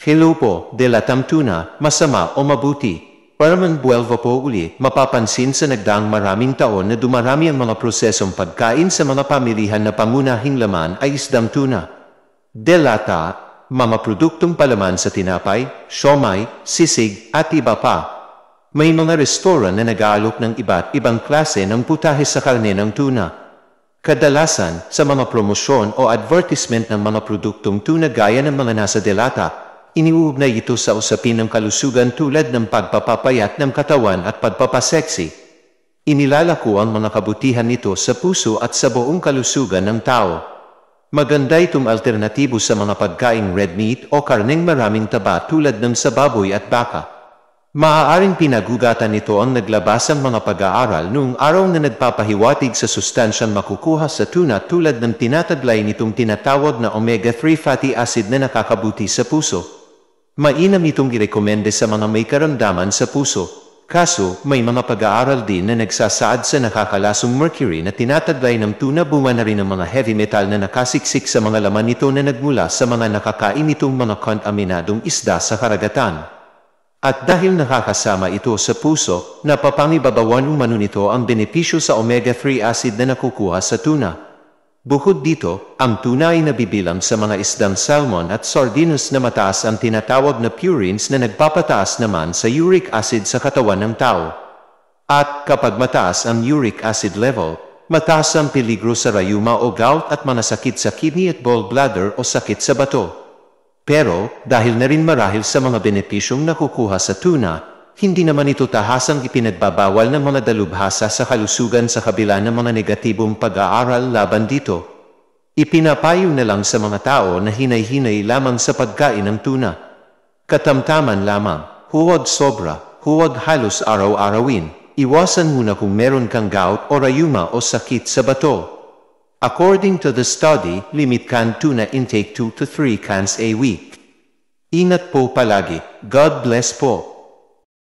Hello po, delatam tuna, masama o mabuti. Para manbuelva po uli, mapapansin sa nagdaang maraming taon na dumarami ang mga prosesong pagkain sa mga pamilihan na pangunahing laman ay isdang tuna. Delata, mga produktong palaman sa tinapay, siomai, sisig, at iba pa. May mga restoran na nag-aalok ng iba't ibang klase ng putahe sa karne ng tuna. Kadalasan, sa mga promosyon o advertisement ng mga produktong tuna gaya ng mga nasa delata, iniuugnay ito sa usapin ng kalusugan tulad ng pagpapapayat ng katawan at pagpapaseksi. Inilalako ang mga kabutihan nito sa puso at sa buong kalusugan ng tao. Maganda itong alternatibo sa mga pagkaing red meat o karneng maraming taba tulad ng sa baboy at baka. Maaaring pinagugatan nito ang naglabasang mga pag-aaral noong araw na nagpapahiwatig sa sustansyang makukuha sa tuna tulad ng tinataglay nitong tinatawag na omega-3 fatty acid na nakakabuti sa puso. Mainam itong irekomende sa mga may karamdaman sa puso. Kaso, may mga pag-aaral din na nagsasaad sa nakakalasong mercury na tinataglay ng tuna bunga na rin ng mga heavy metal na nakasiksik sa mga laman nito na nagmula sa mga nakakain nitong mga kontaminadong isda sa karagatan. At dahil nakakasama ito sa puso, napapangibabawan umano nito ang benepisyo sa omega-3 acid na nakukuha sa tuna. Bukod dito, ang tuna ay nabibilang sa mga isdang salmon at sardines na mataas ang tinatawag na purines na nagpapataas naman sa uric acid sa katawan ng tao. At kapag mataas ang uric acid level, mataas ang peligro sa rayuma o gout at mga sakit sa kidney at gallbladder o sakit sa bato. Pero, dahil na rin marahil sa mga benepisyong nakukuha sa tuna, hindi naman ito tahasang ipinagbabawal ng mga dalubhasa sa kalusugan sa kabila ng mga negatibong pag-aaral laban dito. Ipinapayo na lang sa mga tao na hinay-hinay lamang sa pagkain ng tuna. Katamtaman lamang, huwag sobra, huwag halos araw-arawin, iwasan muna kung meron kang gout o rayuma o sakit sa bato. According to the study, limit canned tuna intake 2 to 3 cans a week. Ingat po palagi. God bless po.